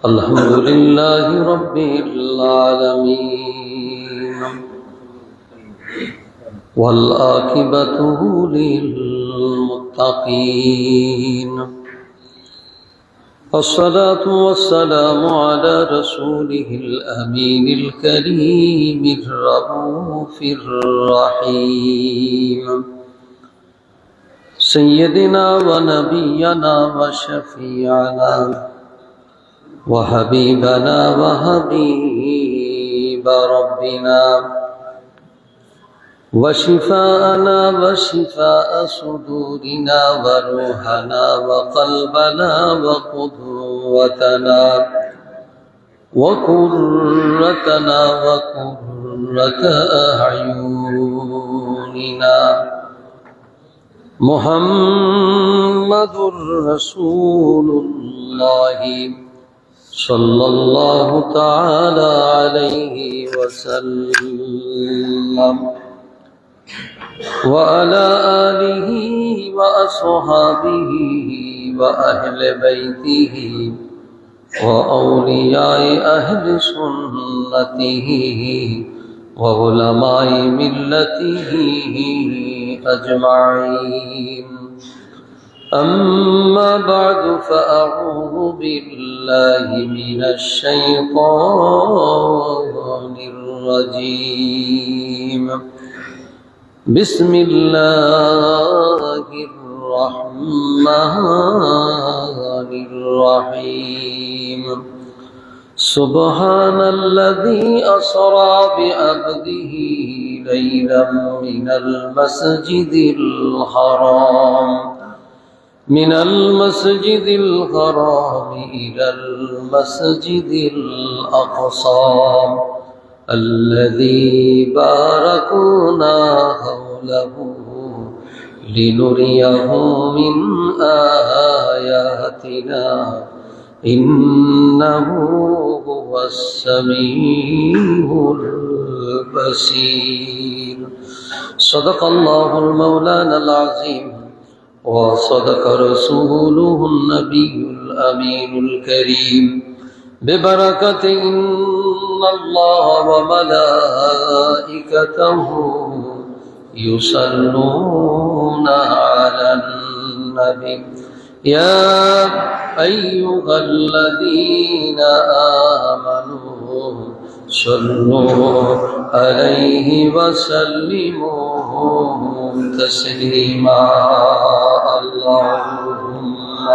الحمد لله رب العالمين والعاقبة للمتقين الصلاة والسلام على رسوله الأمين الكريم الرؤوف الرحيم سيدنا ونبينا وشفيعنا وحبيبنا وحبيب ربنا وشفاءنا وشفاء صدورنا وروحنا وقلبنا وقدوتنا وقرتنا وقرة أعيننا محمد رسول الله صلى الله تعالى عليه وسلم وعلى آله وأصحابه وأهل بيته وأولياء أهل سنته وعلماء ملته أجمعين أما بعد فأعوذ بالله من الشيطان الرجيم بسم الله الرحمن الرحيم سبحان الذي أسرى بعبده ليلا من المسجد الحرام إلى المسجد الأقصى الذي باركنا حوله لنريه من آياتنا إنه هو السميع البصير صدق الله المولانا العظيم وصدق رسوله النبي الأمين الكريم ببركة إن الله وملائكته يصلون على النبي يا أيها الذين آمنوا صلوا عليه وسلموا تسليما اللهم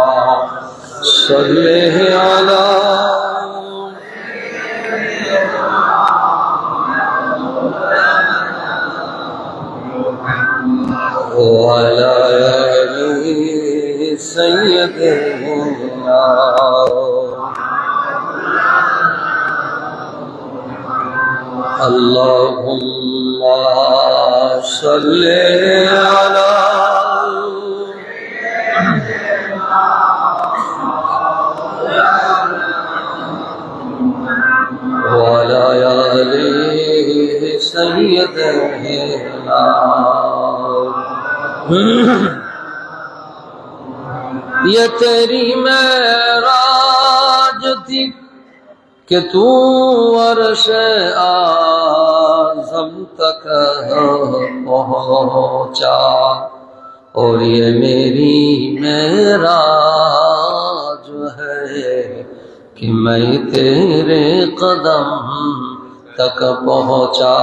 صل على وعلى آل سيدنا اللهم صل على وعلى آل سيدنا یہ تیری معراج تھی کہ تو عرش اعظم تک پہنچا اور یہ میری معراج ہے کہ میں تیرے قدم تک پہنچا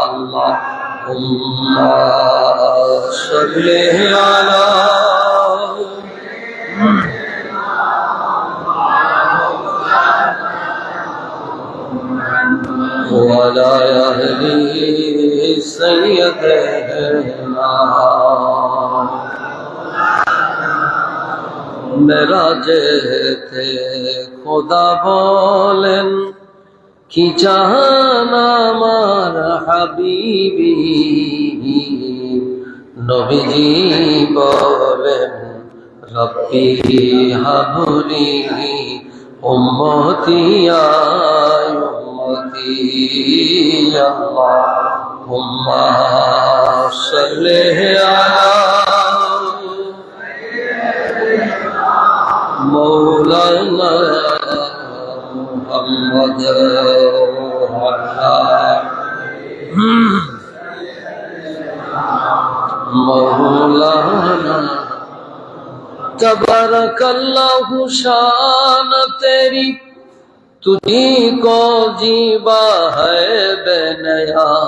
اللہم صل علی وعلى أهل سيدنا معراج تھے খোদা বলেন কি চান আমার হাবিবি, নবীজি বলেন রব্বি হাবলি উম্মতি আয় উম্মতি, আল্লাহুম্মা সাল্লি আলা মৌলানা মুহাম্মদ मौलाना तबारकल्लाहु शान तेरी, तुझी को जीवा है बेनियाज़ी।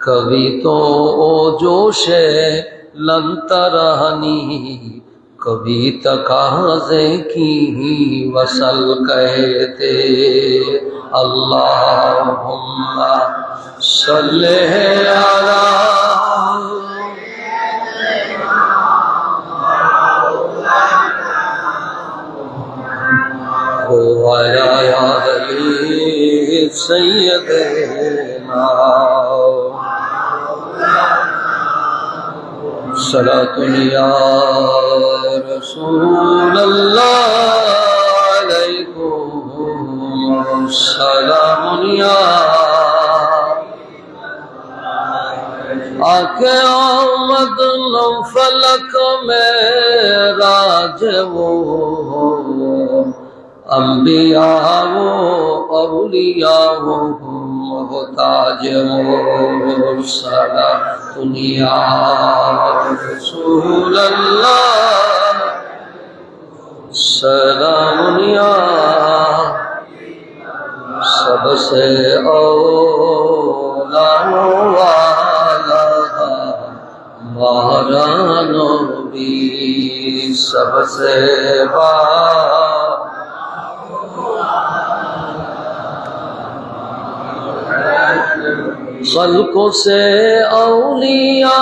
कभी तो ओ जोशे लंतरानी, कभी तकाज़े की वसल कहते। अल्लाहुम्मा सल्ले अला सैयदना सलातुन या रसूल अल्लाह अलैकुम सलामुन या आके आमद फलक में राज वो अम्बिया वो औलिया वो मोहताज वो सदा दुनिया रसूल अल्लाह सलामुनिया सबसे औला वाला नबी सबसे बा खल्कों से औलिया,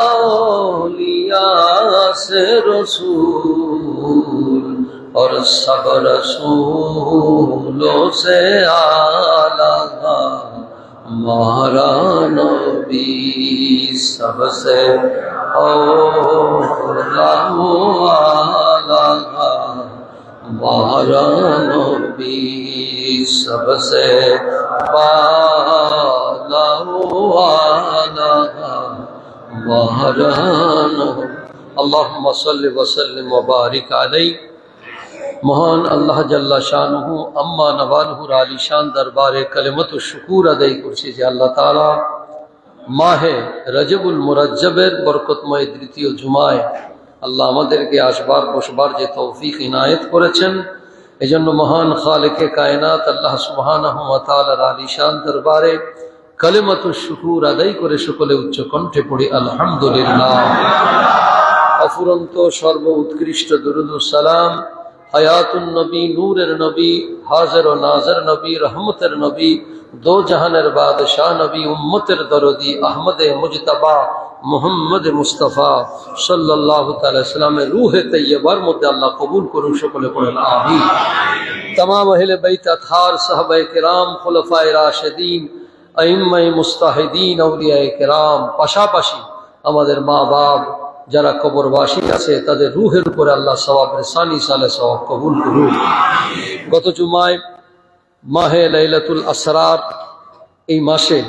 औलिया से रसूल, और सब रसूलों से आला हमारा नबी सबसे औला वाला हमारा नबी सबसे बाला वाला हमारा नबी। अल्लाहुम्मा सल्लि व सल्लिम व बारिक अलैहि। महान अल्लाह जल्ला शानुहु अम्मा नवालहुर आलिशान दरबारे कलिमतु शुकुर अदाई करছি যে আল্লাহ তাআলা মাহে রজবুল মুরজ্জবের বরকতময় দ্বিতীয় জুমায় আল্লাহ আমাদেরকে আসবার বসবার যে তৌফিক ইনায়েত করেছেন, এজন্য মহান খালেকে কায়নাত আল্লাহ সুবহানাহু ওয়া তাআলার আলিশান দরবারে কলিমতু শুকুর আদাই করে সকলে উচ্চ কণ্ঠে পড়ি আলহামদুলিল্লাহ। অফুরন্ত সর্ব উৎকৃষ্ট দুরূদ ও সালাম হায়াতুন নবী, নূরের নবী, হাজির ও নাজির নবী, রহমতের নবী, দো জাহানের বাদশাহ নবী, উম্মতের দরদি আহমদে মুজতবা মুহাম্মদ মুস্তাফা সাল্লাল্লাহু তাআলা সাল্লামের রূহে তৈয়বার মধ্যে আল্লাহ কবুল করুন, সকলে পড়েন আমিন। तमाम अहले बैत अतहार साहबाए किराम खुलफाए राशिदीन আইম্মায়ে মুস্তাহিদিন আউলিয়ায়ে কিরাম, পাশাপাশি আমাদের মা বাপ যারা কবরবাসী আছে তাদের রূহের উপরে আল্লাহ সওয়াব রেসানি সালে সওয়াব কবুল করুন। গত জুমায় মাহে লাইলাতুল আসরার এই মাসে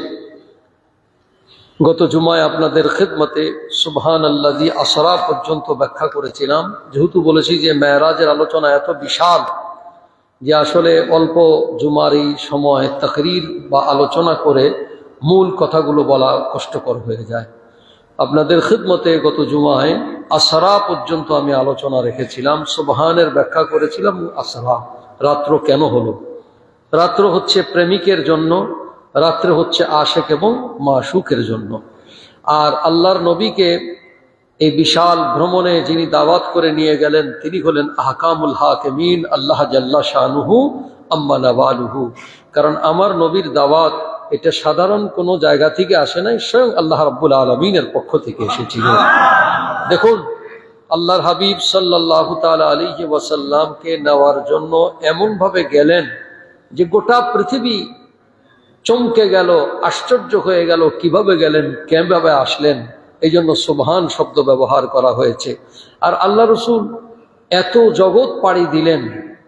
গত জুমায় আপনাদের খিদমতে সুবহানাল্লাযী আসরা পর্যন্ত ব্যাখ্যা করেছিলাম। যেহেতু বলেছি যে মেরাজের আলোচনা এত বিশাল যে আসলে অল্প জুমার এই সময় তাকরীর বা আলোচনা করে মূল কথাগুলো বলা কষ্টকর হয়ে যায়। আপনাদের খিদমতে গত জুমায় আসরা পর্যন্ত আমি আলোচনা রেখেছিলাম, সুবহানের ব্যাখ্যা করেছিলাম। আসরা রাত্র কেন হলো? রাত্র হচ্ছে প্রেমিকের জন্য, রাত্রে হচ্ছে আশেক এবং মাশুকের জন্য। আর আল্লাহর নবীকে এই বিশাল ভ্রমণে যিনি দাওয়াত করে নিয়ে গেলেন তিনি হলেন আহকামুল হাকিমিন আল্লাহ জাল্লা শানুহু আম্মা নওয়ালুহু। কারণ আমার নবীর দাওয়াত এটা সাধারণ কোনো জায়গা থেকে আসে নাই, স্বয়ং আল্লাহ রাব্বুল আলামিনের পক্ষ থেকে এসেছিল। দেখুন আল্লাহর হাবিব সাল্লাল্লাহু তাআলা আলাইহি ওয়াসাল্লামকে নেওয়ার জন্য এমন ভাবে গেলেন যে গোটা পৃথিবী চমকে গেল, আশ্চর্য হয়ে গেল, কিভাবে গেলেন, কিভাবে আসলেন। এই জন্য সুবহান শব্দ ব্যবহার করা হয়েছে। আর আল্লাহ রসুল এত জগৎ পাড়ি দিলেন,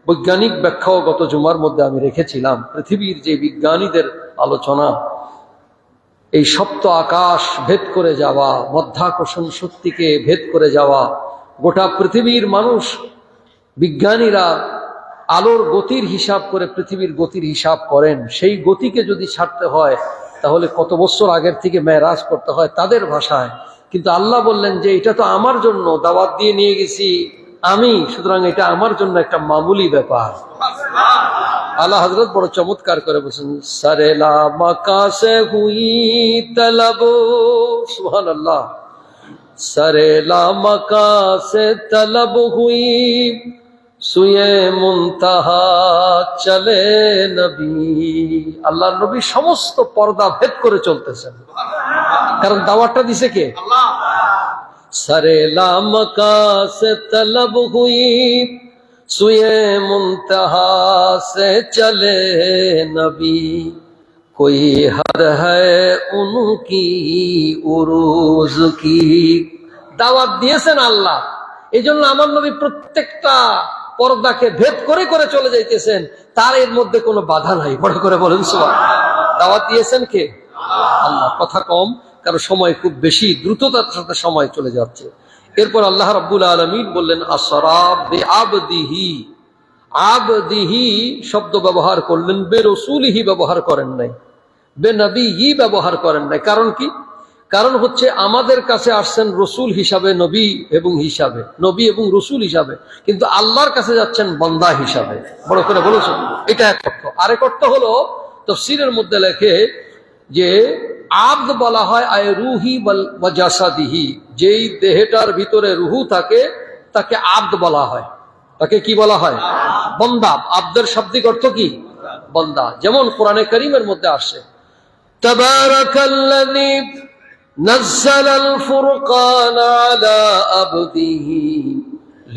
বৈজ্ঞানিক ব্যাখ্যাও গত জুমার মধ্যে আমি রেখেছিলাম। পৃথিবীর যে বিজ্ঞানীদের আলোচনা, এই সপ্ত আকাশ ভেদ করে যাওয়া, মধ্যাকর্ষণ শক্তিকে ভেদ করে যাওয়া, গোটা পৃথিবীর মানুষ, বিজ্ঞানীরা আলোর গতির হিসাব করে পৃথিবীর গতির হিসাব করেন। সেই গতিকে যদি ছাড়তে হয় তাহলে কত বছর আগের থেকে মেরাজ করতে হয় তাদের ভাষায়। কিন্তু আল্লাহ বললেন যে এটা তো আমার জন্য দাওয়াত দিয়ে নিয়ে গেছি আমি, সুতরাং এটা আমার জন্য একটা মামুলি ব্যাপার। আল্লাহ হযরত বড় চমৎকার করে বলছেন, সারেলা মাকাসে হুই তলব, সুবহানাল্লাহ, সারেলা মাকাসে তলব হুই সুয়ে মুনতাহা চলে নবী। আল্লাহর নবী সমস্ত পর্দা ভেদ করে চলতেছেন, কারণ দাওয়াতটা দিছে কে? আল্লাহ। সরেলা মকাসে তলব হুই সুয়ে মুনতাহা সে চলে নবী, কোই হদ হ্যায় উনকি উরুজ কি। দাওয়াত দিয়েছেন আল্লাহ, এই জন্য আমার নবী প্রত্যেকটা পর্দাকে ভেদ করে করে চলে যাইতেছেন, তার এর মধ্যে কোনো বাধা নাই। বড় করে বলেন সুবহানাল্লাহ। দাওয়াত দিয়েছেন কে? আল্লাহ। কথা কম, কারণ সময় খুব বেশি, দ্রুততার সাথে সময় চলে যাচ্ছে। এরপর আল্লাহ রাব্বুল আলামিন বললেন আসরা বিআবদিহি। আবদিহি শব্দ ব্যবহার করলেন, বে রসুলিহি ব্যবহার করেন নাই, বে নবীহি ব্যবহার করেন নাই। কারণ কি? কারণ হচ্ছে আমাদের কাছে আসছেন রসুল হিসাবে, নবী এবং হিসাবে, নবী এবং রসুল হিসাবে, কিন্তু আল্লাহর কাছে যাচ্ছেন বান্দা হিসাবে। বড় করে বলেছেন, এটা এক অর্থ। আরেক অর্থ হলো তাফসীরের মধ্যে লেখে যে আব্দ বলা হয় আয় রুহি ওয়া জাসাদিহি, যেই দেহটার ভিতরে রুহু থাকে তাকে আব্দ বলা হয়। তাকে কি বলা হয়? বান্দা। আব্দের শাব্দিক অর্থ কি? বান্দা। যেমন কোরআনে কারীমের মধ্যে আসে, তাবারাকাল্লাযী নাযালাল ফুরকান আলা আবদিহি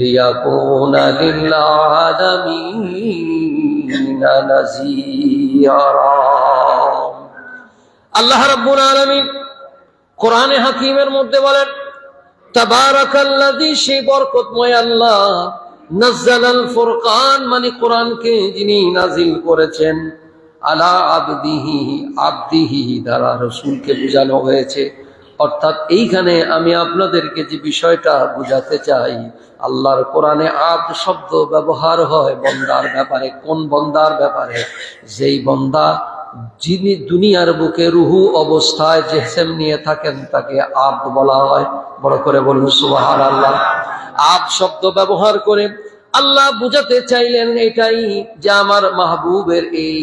লিয়াকুনা লিল আলামিনা নাযীরা। আল্লাহ রাব্বুল আলামিন কোরআনে হাকিমের মধ্যে বলেন, তাবারাকাল্লাযী, সেই বরকতময় আল্লাহ, নাযালাল ফুরকান মানে কোরআনকে যিনি নাজিল করেছেন, আলা আবদিহি, আবদিহি দ্বারা রাসূলকে বোঝানো হয়েছে। অর্থাৎ এইখানে আমি আপনাদেরকে যে বিষয়টা বুঝাতে চাই, আল্লাহর কোরআনে আব্দ শব্দ ব্যবহার হয় বন্দার ব্যাপারে। কোন বন্দার ব্যাপারে? যেই বন্দা যিনি দুনিয়ার বুকে রুহু অবস্থায় জিসম নিয়ে থাকেন তাকে আব্দ বলা হয়। বড় করে বলুন সুবহানাল্লাহ। আব্দ শব্দ ব্যবহার করে আল্লাহ বুঝাতে চাইলেন এটাই যে আমার মাহবুবের এই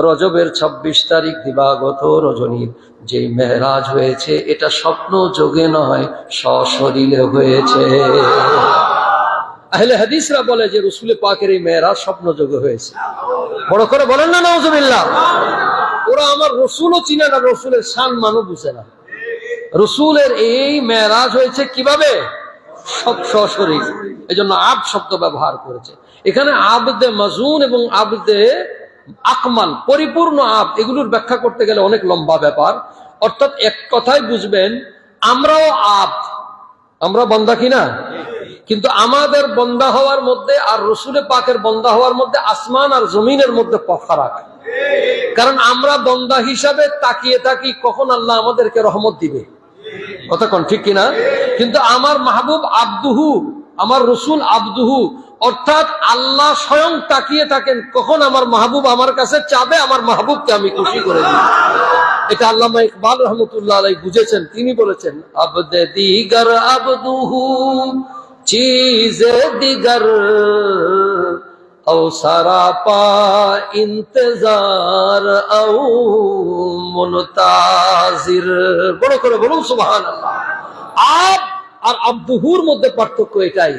রজবের 26 তারিখ দিবাগত রজনীর যে মেহরাজ হয়েছে, এটা স্বপ্ন যোগে নয়, সশরীরে হয়েছে। আহলে হাদিসরা বলে যে রাসূল পাকের এই মেহরাজ স্বপ্ন যোগে হয়েছে। বড় করে বলেন না নাউজুবিল্লাহ। ওরা আমার রসুলও চিনে না, রসুলের শান মানও বুঝে না। রসুলের এই মেরাজ হয়েছে কিভাবে? সব সশরীর। এই জন্য আব শব্দ ব্যবহার করেছে এখানে। আবদে মাজুন এবং আবদে আকমাল, পরিপূর্ণ আব, এগুলোর ব্যাখ্যা করতে গেলে অনেক লম্বা ব্যাপার। অর্থাৎ এক কথায় বুঝবেন, আমরাও আব, আমরা বন্দা কিনা, কিন্তু আমাদের বন্দা হওয়ার মধ্যে আর রসুলে পাকের বন্দা হওয়ার মধ্যে আসমান আর জমিনের মধ্যে ফারাক। কারণ আমরা বন্দা হিসাবে তাকিয়ে থাকি কখন আল্লাহ আমাদেরকে রহমত দিবে, কথা কোন ঠিক কিনা? কিন্তু আমার মাহবুব আব্দুহু, আমার রসুল আব্দুহু, অর্থাৎ আল্লাহ স্বয়ং তাকিয়ে থাকেন কখন আমার মাহবুব আমার কাছে চাবে আমার মাহবুবকে আমি খুশি করে দিই। এটা আল্লামা ইকবাল রহমতুল্লাহ আলাইহি বুঝেছেন। তিনি বলেছেন, আবদে দিগার আবদুহু চিজে দিগার ও সারাপা ইন্তজার ও মুনতাজির। বড় করে বলুন সুবহানাল্লাহ। আব আর আব্দুহুর মধ্যে পার্থক্য এটাই,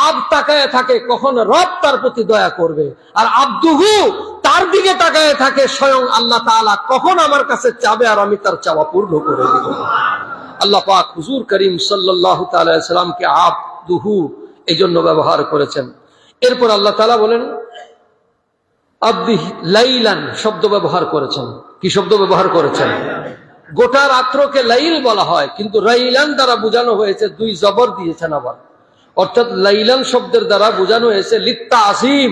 আব তাকায় থাকে কখন রব তার প্রতি দয়া করবে, আর আব্দুহু তার দিকে তাকায় থাকে স্বয়ং আল্লাহ তাআলা কখন আমার কাছে চাবে আর আমি তার চাওয়া পূর্ণ করে দিব। আল্লাহ পাক হুজুর করিম সাল্লাল্লাহু তাআলা আলাইহি সাল্লামকে আব আবদুহু, এই জন্য ব্যবহার করেছেন। এরপর আল্লাহ তাআলা বলেন আব্দি লাইলান শব্দ ব্যবহার করেছেন। কি শব্দ ব্যবহার করেছেন? গোটা রাত্রকে লাইল বলা হয়, কিন্তু রাইলান দ্বারা বোঝানো হয়েছে, দুই জবর দিয়েছেন আবার, অর্থাৎ লাইলান শব্দের দ্বারা বোঝানো হয়েছে লিত্তাযীম,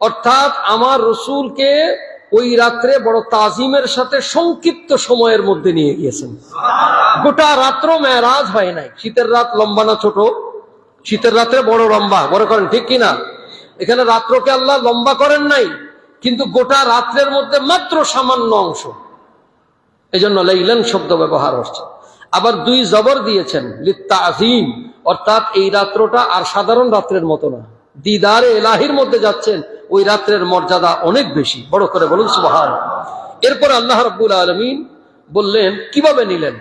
অর্থাৎ আমার রসুলকে ওই রাত্রে বড় তাজিমের সাথে সংক্ষিপ্ত সময়ের মধ্যে নিয়ে গিয়েছেন। গোটা রাত্র মেরাজ হয় নাই। শীতের রাত লম্বা না ছোট? শীতের রাত্রে বড় লম্বা, বড় করেন, ঠিক কিনা? এখানে রাত্রকে আল্লাহ লম্বা করেন নাই, কিন্তু গোটা রাত্রের মধ্যে মাত্র সামান্য অংশ, এই জন্য লাইলান শব্দ ব্যবহার হচ্ছে। আবার দুই জবর দিয়েছেন লিত্তাযীম, অর্থাৎ এই রাত্রটা আর সাধারণ রাত্রের মতো না, দিদারে এলাহির মধ্যে যাচ্ছেন, ওই রাত্রের মর্যাদা অনেক বেশি। বড় করে বলুন সুবহানাল্লাহ। এরপর আল্লাহ রাব্বুল আলামিন বললেন কিভাবে নিলেন,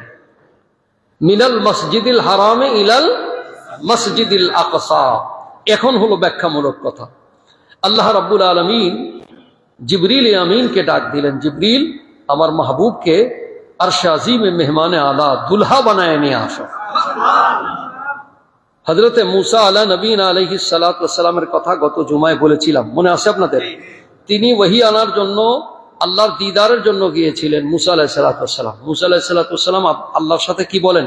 মিনাল মসজিদিল হারামে ইলাল মসজিদিল আকসা। এখন হলো ব্যাখ্যামূলক কথা। আল্লাহ রাব্বুল আলামিন জিবরিল আমিনকে ডাক দিলেন, জিবরিল আমার মাহবুবকে আরশে আজিমে মেহমানে আলা দুলহা বানায় নিয়ে আসো। হযরতে মুসা আলা নবীন আলাইহিস সালাতু ওয়াস সালামের কথা গত জুমায় বলেছিলাম, মনে আছে আপনাদের? তিনি ওহী আনার জন্য আল্লাহর দিদারের জন্য গিয়েছিলেন মুসা আলাইহিস সালাতু ওয়াস সালাম। মুসা আলাইহিস সালাতু ওয়াস সালাম আল্লাহর সাথে কি বলেন?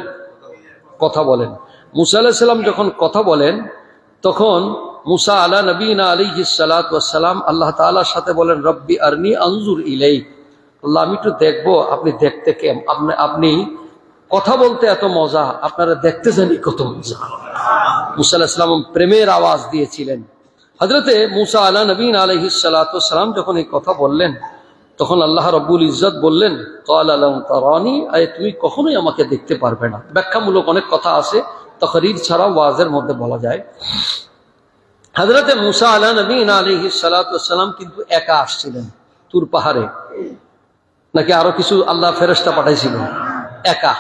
কথা বলেন। মুসা আলাইহিস সালাম যখন কথা বলেন, তখন মুসা আলা নবীনা আলাইহিস সালাতু ওয়াস সালাম আল্লাহ তাআলার সাথে বলেন রব্বি আরনি আনজুর ইলাইক, আল্লাহ আমি একটু দেখবো আপনি দেখতে কেমন, আপনি কথা বলতে এত মজা, আপনারা দেখতে জানি কত মজা। মুসা আলাইহিস সালাম প্রেমের আওয়াজ দিয়েছিলেন। হযরতে মুসা আলা নবীন আলাইহিস সালাতু ওয়াস সালাম যখন এই কথা বললেন, তখন আল্লাহ রাব্বুল ইজ্জত বললেন ক্বালা লান তারানি, আয় তুমি কখনোই আমাকে দেখতে পারবে না। ব্যাখ্যামূলক অনেক কথা আছে, তাকরীর ছাড়া ওয়াজের মধ্যে বলা যায়। হযরতে মুসা আলা নবীন আলাইহিস সালাতু ওয়াস সালাম কিন্তু একা আসছিলেন তুর পাহাড়ে, নাকি আরো কিছু আল্লাহ ফেরেশতা পাঠাইছিলেন? একা।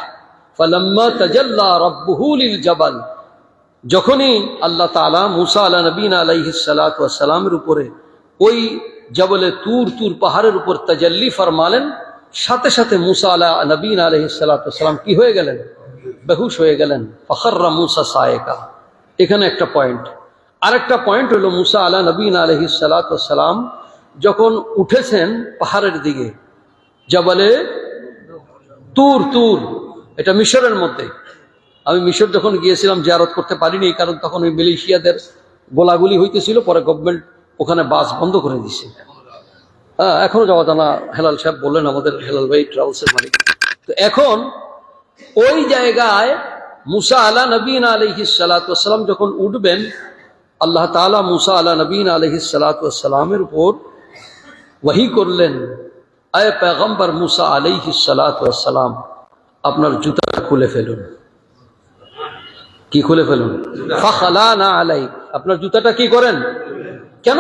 ফালাম্মা তাজাল্লা রাব্বুহু লিল জাবাল, যখনই আল্লাহ তাআলা মুসা আলা নবীনা আলাইহিস সালাতু ওয়াস সালামের উপরে ওই জবলে তুর পাহাড়ের উপর তাজাল্লি ফরমালেন, সাথে সাথে মুসা আলা নবীনা আলাইহিস সালাতু ওয়াস সালাম কি হয়ে গেলেন? বেহুশ হয়ে গেলেন। ফাখাররা মুসা সায়েকা। এখানে একটা পয়েন্ট। আরেকটা পয়েন্ট হলো মুসা আলা নবীনা আলাইহিস সালাতু ওয়াস সালাম যখন উঠেছেন পাহাড়ের দিকে, জবলে তুর, এটা মিশরের মধ্যে। আমি মিশর যখন গিয়েছিলাম জিয়ারত করতে পারিনি, কারণ তখন ওই মালয়েশিয়াদের গোলাগুলি হইতেছিল, পরে গভর্নমেন্ট ওখানে বাস বন্ধ করে দিছে। এখনো যাওয়া জানা। হেলাল সাহেব বললেন, আমাদের হেলাল ভাই ট্রাভেলসের মালিক। তো এখন ওই জায়গায় মুসা আলা নবীন আলাইহিস সালাতু ওয়াস সালাম যখন উঠবেন, আল্লাহ তাআলা মুসা আলা নবীন আলাইহিস সালাতু ওয়াস সালামের উপর ওহী করলেন, আয়ে পয়গম্বর মুসা আলাইহিস সালাতু ওয়াস সালাম, আপনার জুতা খুলে ফেলুন। কি খুলে ফেলুন? ফাখালানা আলাইক, আপনার জুতাটা কি করেন? কেন?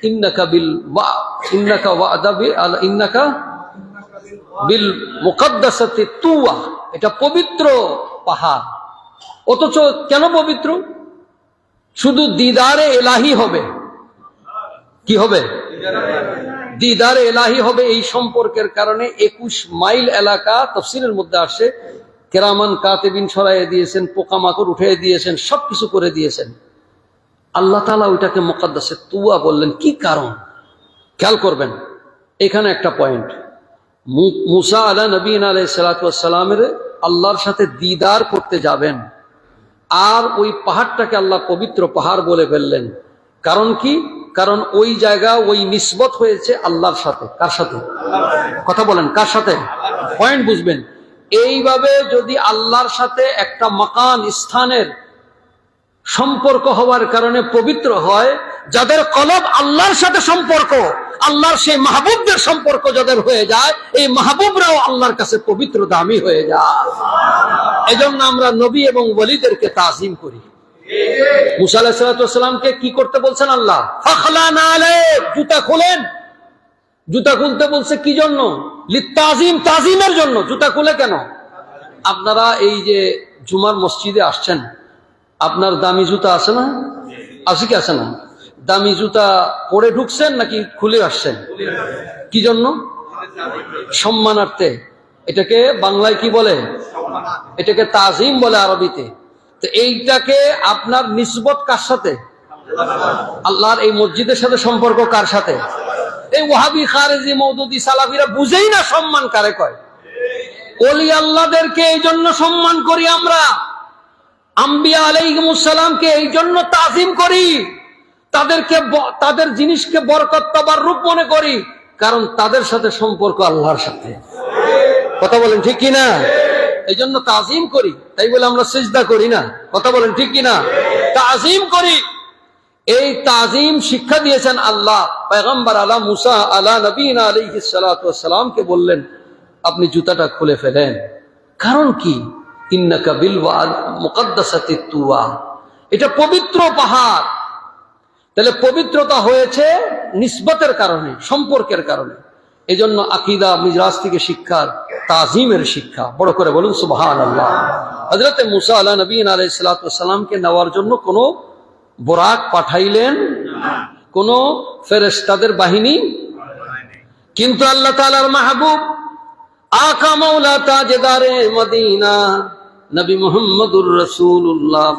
ইন্নাকা বিল মুকদ্দাসাতি তুয়া, এটা পবিত্র পাহাড়। অথচ কেন পবিত্র? শুধু দিদারে এলাহি হবে। কি হবে? দিদারে এলাহি হবে। এই সম্পর্কের কারণে 21 মাইল এলাকা তাফসীরের মধ্যে আসে, কেরামান কাতিবিন সরাইয়ে দিয়েছেন, পোকামাকড় উঠিয়ে দিয়েছেন, সবকিছু করে দিয়েছেন। আল্লাহ তাআলা ওইটাকে মুকদ্দাসে তুয়া বললেন। কি কারণ? খেয়াল করবেন, এখানে একটা পয়েন্ট। মুসা আলা নবীনা আলাইহিস সালাতু ওয়াস সালামের আল্লাহর সাথে দিদার করতে যাবেন, আর ওই পাহাড়টাকে আল্লাহ পবিত্র পাহাড় বলে ফেললেন। কারণ কি? কারণ ওই জায়গা, ওই নিসবত হয়েছে আল্লাহর সাথে। কার সাথে? কথা বলেন, কার সাথে? পয়েন্ট বুঝবেন। এইভাবে যদি আল্লাহর সাথে একটা মাকান, স্থানের সম্পর্ক হওয়ার কারণে পবিত্র হয়, যাদের কলব আল্লাহর সাথে সম্পর্ক, আল্লাহর সেই মাহবুবদের সম্পর্ক যাদের হয়ে যায়, এই মাহবুবরাও আল্লাহর কাছে পবিত্র, দামি হয়ে যায়। এজন্য আমরা নবী এবং ওলিদেরকে তাজিম করি। মুসা আলাইহিস সালাতু ওয়াস সালামকে কি করতে বলছেন আল্লাহ? ফাখলানা আলাইক, জুতা খুলেন। জুতা খুলতে বলছে কি জন্য? লিত্তাযীম, তাজিমের জন্য। জুতা খুলে কেন? আপনারা এই যে জুমার মসজিদে আসছেন, আপনার দামি জুতা আছে না? আছে কি আছে না? দামি জুতা পরে ঢুকছেন নাকি খুলে আসছেন? কি জন্য? সম্মানার্থে। এটাকে বাংলায় কি বলে? এটাকে তাজিম বলে আরবিতে। তো এইটাকে আপনার নিসবত কার সাথে? আল্লাহর এই মসজিদের সাথে সম্পর্ক কার সাথে? এই ওয়াহাবি খারেজি মওদুদি সালাফিরা বুঝেই না সম্মান কারে কয়। ওলি আল্লাহদেরকে এই জন্য সম্মান করি আমরা, আম্বিয়া আলাইহিমুস সালামকে এই জন্য তাজিম করি, তাদেরকে তাদের জিনিসকে বরকত তাবাররুক মনে করি, কারণ তাদের সাথে সম্পর্ক আল্লাহর সাথে। কথা বলেন ঠিক কিনা? এই জন্য তাজিম করি, তাই বলে আমরা সিজদা করি না। কথা বলেন ঠিক কিনা? তাজিম করি। এই তাজিম শিক্ষা দিয়েছেন আল্লাহ। পয়গম্বর আলা মুসা আলা নবীনা আলাইহিস সালাতু ওয়াস সালামকে বললেন, আপনি জুতাটা খুলে ফেলেন। কারণ কি? ইন্নাকা বিল মুকদ্দাসাতিত তুয়া, এটা পবিত্র পাহাড়। তাহলে পবিত্রতা হয়েছে নিসবতের কারণে, সম্পর্কের কারণে। এই জন্য আকীদা মিজরাজ থেকে শিক্ষার তাজিমের শিক্ষা। বড় করে বলুন সুবহানাল্লাহ। হযরত মুসা আলা নবীনা আলাইহিস সালাতু ওয়াস সালামকে নেওয়ার জন্য কোনো বোরাক পাঠাইলেন, কোন ফেরেশতাদের বাহিনী, কিন্তু আল্লাহ তাআলার মাহবুব আকা মাওলা তাজদারে মদিনা নবী মুহাম্মদুর রাসূলুল্লাহ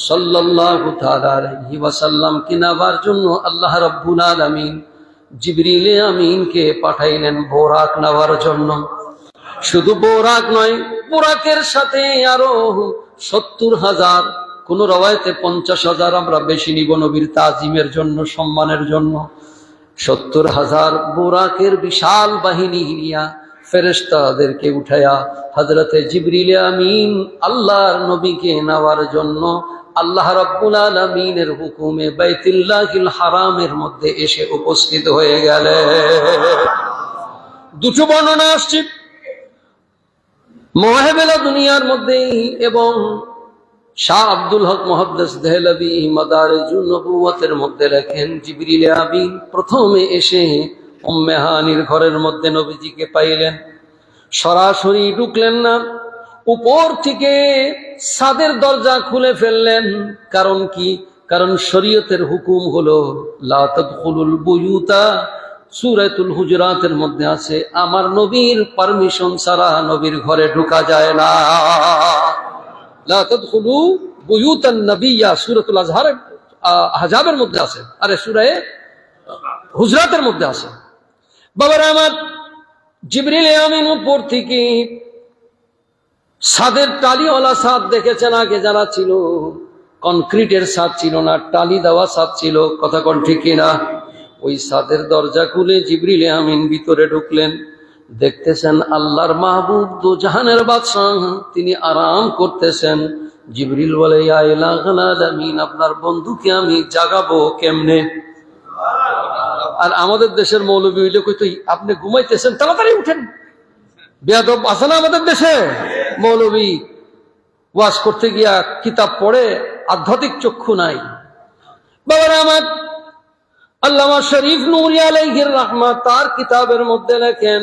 সাল্লাল্লাহু তাআলা আলাইহি ওয়াসাল্লাম কে নেওয়ার জন্য আল্লাহ রাব্বুল আলামিন জিবরিল আমিনকে পাঠাইলেন বোরাক নেওয়ার জন্য। শুধু বোরাক নয়, বোরাকের সাথে আরো 70,000, কোন রওয়ায়াতে 50,000, আমরা বেশি নিব নবীর তাজিমের জন্য, সম্মানের জন্য। 70,000 বোরাকের বিশাল বাহিনী নিয়া ফেরেশতাদেরকে উঠায়া হযরতে জিবরিল আমিন আল্লাহর নবীকে নেওয়ার জন্য আল্লাহ রাব্বুল আলামিনের হুকুমে বাইতুল্লাহিল হারামের মধ্যে এসে উপস্থিত হয়ে গেলেন। দুটো বর্ণনা আসছে মুওয়াহিবুল দুনিয়ার মধ্যে, এবং শাহ আব্দুল হক মুহাদ্দিস দেহলভী মাদারিজুন নবুওয়াতের মধ্যে লেখেন, জিবরিল আমিন প্রথমে এসে উম্মে হানির ঘরের মধ্যে নবীজিকে পাইলেন। সরাসরি ঢুকলেন না, উপর থেকে ছাদের দরজা খুলে ফেললেন। কারণ কি? কারণ শরীয়তের হুকুম হলো লা তাদখুলুল বুয়ুতা, সূরাতুল হুজুরাতের মধ্যে আছে, আমার নবীর পারমিশন ছাড়া নবীর ঘরে ঢোকা যায় না। লা তাদখুলু বুয়ুতান নবিয়্যা সূরাতুল আহজাবের মধ্যে আছে, আরে সূরা হুজরাতের মধ্যে আছে। বাবারা আমার, জিবরিল আমিন উপর থেকে ছাদের টালিওয়ালা ছাদ দেখেছেন। আগে যারা ছিল কনক্রিটের ছাদ ছিল না, টালি দেওয়া ছাদ ছিল। কথা কোন ঠিক কিনা? ওই ছাদের দরজা খুলে জিবরিল আমিন ভিতরে ঢুকলেন। দেখতেছেন আল্লাহর মাহবুব দোজাহানের বাদশাহ তিনি আরাম করতেছেন। জিবরিল বলে, ইয়া ইলাহুল আলামিন, আপনার বন্ধুকে আমি জাগাবো কেমনে? আর আমাদের দেশের মৌলবী হইলে কইতো, আপনি ঘুমাইতেছেন, তাড়াতাড়ি উঠেন। বেয়াদব আছে না আমাদের দেশে মৌলবী, ওয়াজ করতে গিয়া কিতাব পড়ে, আধ্যাত্মিক চক্ষু নাই। বাবারা আমার, আল্লামা শরীফ নূরি আলাইহির রাহমাত তার কিতাবের মধ্যে লেখেন,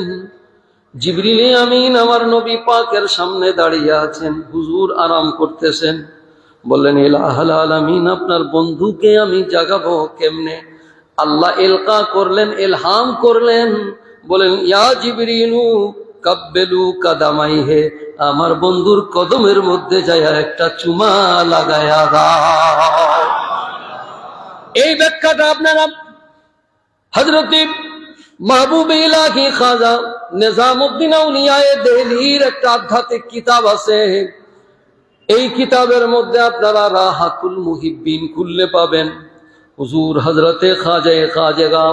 জিবরিল আমিন আমার নবী পাকের সামনে দাঁড়িয়ে আছেন, হুজুর আরাম করতেছেন। বললেন, ইলাহুল আলামিন, আপনার বন্ধুকে আমি জাগাবো কেমনে? আল্লাহ ইলকা করলেন, ইলহাম করলেন, বলেন, ইয়া জিবরিলু কাব্বেলু কাদামাইহে, আমার বন্ধুর কদমের মধ্যে যায়া একটা চুমা লাগায়া দাও। এই ব্যাখ্যাটা আপনারা হযরত মাহবুব ইলাহি খাজা নিজামউদ্দিন আউলিয়ায়ে দেহলির একটা আধ্যাত্মিক কিতাব আছে, এই কিতাবের মধ্যে আপনারা রাহাতুল মুহিব্বিন খুললে পাবেন। হুজুর হযরতে খাজা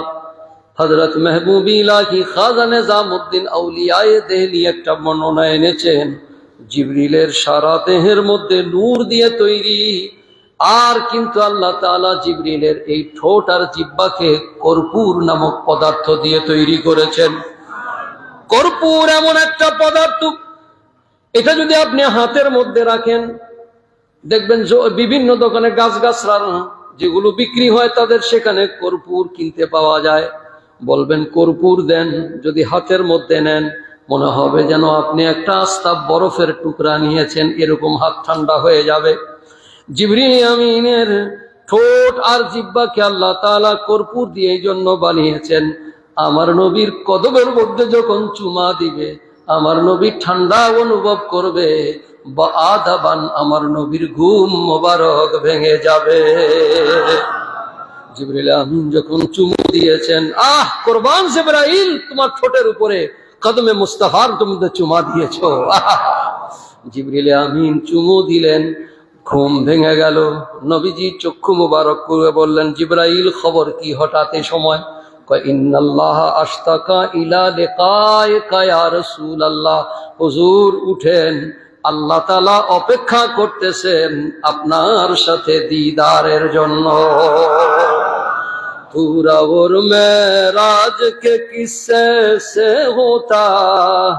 হযরত মাহবুব ইলাহি খাজা নিজামউদ্দিন আউলিয়ায়ে দেহলি একটা বর্ণনা এনেছেন, জিবরিলের সারা দেহের মধ্যে নূর দিয়ে তৈরি। আর কিন্তু আল্লাহ তাআলা জিবরিলের এই ঠোঁট আর জিহ্বাকে কর্পূর নামক পদার্থ দিয়ে তৈরি করেছেন। কর্পূর এমন একটা পদার্থ, এটা যদি আপনি হাতের মধ্যে রাখেন, দেখবেন বিভিন্ন দোকানে গাছগাছড়ার যেগুলো বিক্রি হয় তাদের সেখানে কর্পূর কিনতে পাওয়া যায়। বলবেন কর্পূর দেন, যদি হাতের মধ্যে নেন মনে হবে যেন আপনি একটা আস্তা বরফের টুকরা নিয়েছেন, এরকম হাত ঠান্ডা হয়ে যাবে। জিবরিল আমিনের ঠোঁট আর জিহ্বাকে আল্লাহ তাআলা কর্পূর দিয়ে এই জন্য বানিয়েছেন, আমার নবীর কদমের মধ্যে যখন চুমা দিবে আমার নবী ঠান্ডা অনুভব করবে, বা আদাবান আমার নবীর ঘুম মোবারক ভেঙে যাবে। জিবরিল আমিন যখন চুমু দিয়েছেন, আহ কোরবান জিবরাইল, তোমার ঠোঁটের উপরে কদমে মুস্তাফার তুমি চুমা দিয়েছো। জিবরিল আমিন চুমু দিলেন, ঘুম ভেঙে গেল। নবীজি চক্ষু মুবারক করে বললেন, জিবরাইল খবর কি হঠাৎ এই সময়? কয় ইন্নাল্লাহ আশতাকা ইলা লিকাইকা ইয়া রাসূলুল্লাহ, হুজুর উঠেন, আল্লাহ তাআলা অপেক্ষা করতেছেন আপনার সাথে দিদারের জন্য। पूरा और मेराज के किस्से से होता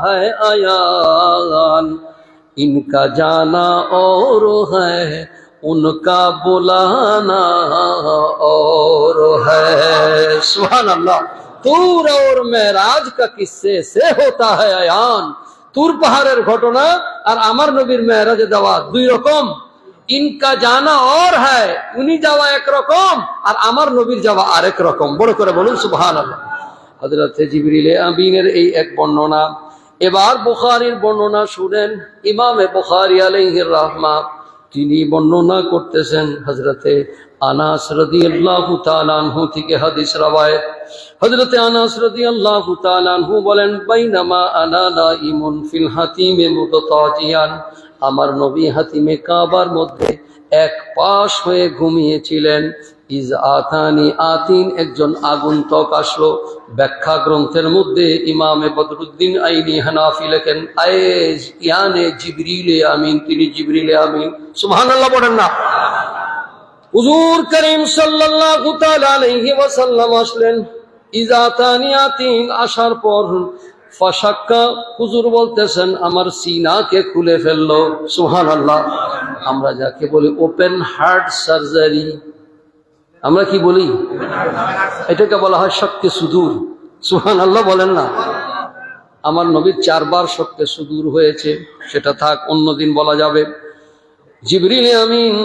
है अयान, इनका जाना और है उनका बुलाना और है। सुभान अल्लाह। तूर और मेराज का किस्से से होता है अयान, তুর পাহাড়ের ঘটনা আর আমার নবীর মেরাজে যাওয়া দুই রকম। ইনকা জানা और है, উনি যাওয়া একরকম আর আমার নবীর যাওয়া আরেক রকম। বড় করে বলুন সুবহানাল্লাহ। হযরত জিবরিল আমিনের এই এক বর্ণনা। এবার বুখারীর বর্ণনা শুনেন। ইমামে বুখারী আলাইহির রাহমা তিনি বর্ণনা করতেছেন হযরতে আনাস রাদিয়াল্লাহু তাআলা আনহু থেকে হাদিস রওয়ায়াত। হযরতে আনাস রাদিয়াল্লাহু তাআলা আনহু বলেন, বাইনামা আনা নাইমুন ফিল হাতিমে মুতাতাজিয়ান, আমার নবী হাতিমে কাবার মধ্যে এক পাশ হয়ে ঘুমিয়েছিলেন। ইজ আতানি আতিন, একজন আগন্তুক আসলো। ব্যাখ্যা গ্রন্থের মধ্যে ইমামে বদরুদ্দিন আইনি হানাফি লেখেন, আয়েজ ইয়ানে জিবরিল আমিন, তিনি জিবরিল আমিন। সুবহানাল্লাহ পড়েন না। হুজুর করিম সাল্লাল্লাহু তাআলা আলাইহি ওয়াসাল্লাম আসলেন। ইজ আতানি আতিন, আসার পর ফাশাক্কা, হুজুর বলতেছেন আমার সিনাকে খুলে ফেললো। সুবহানাল্লাহ। আমরা যাকে বলি ওপেন হার্ট সার্জারি, আমরা কি বলি? এটাকে বলা হয় শক্কে সুদূর। সুবহানাল্লাহ বলেন না। আমার নবীর 4 বার শক্কে সুদূর হয়েছে, সেটা থাক, অন্যদিন বলা যাবে। জিবরিল আমিন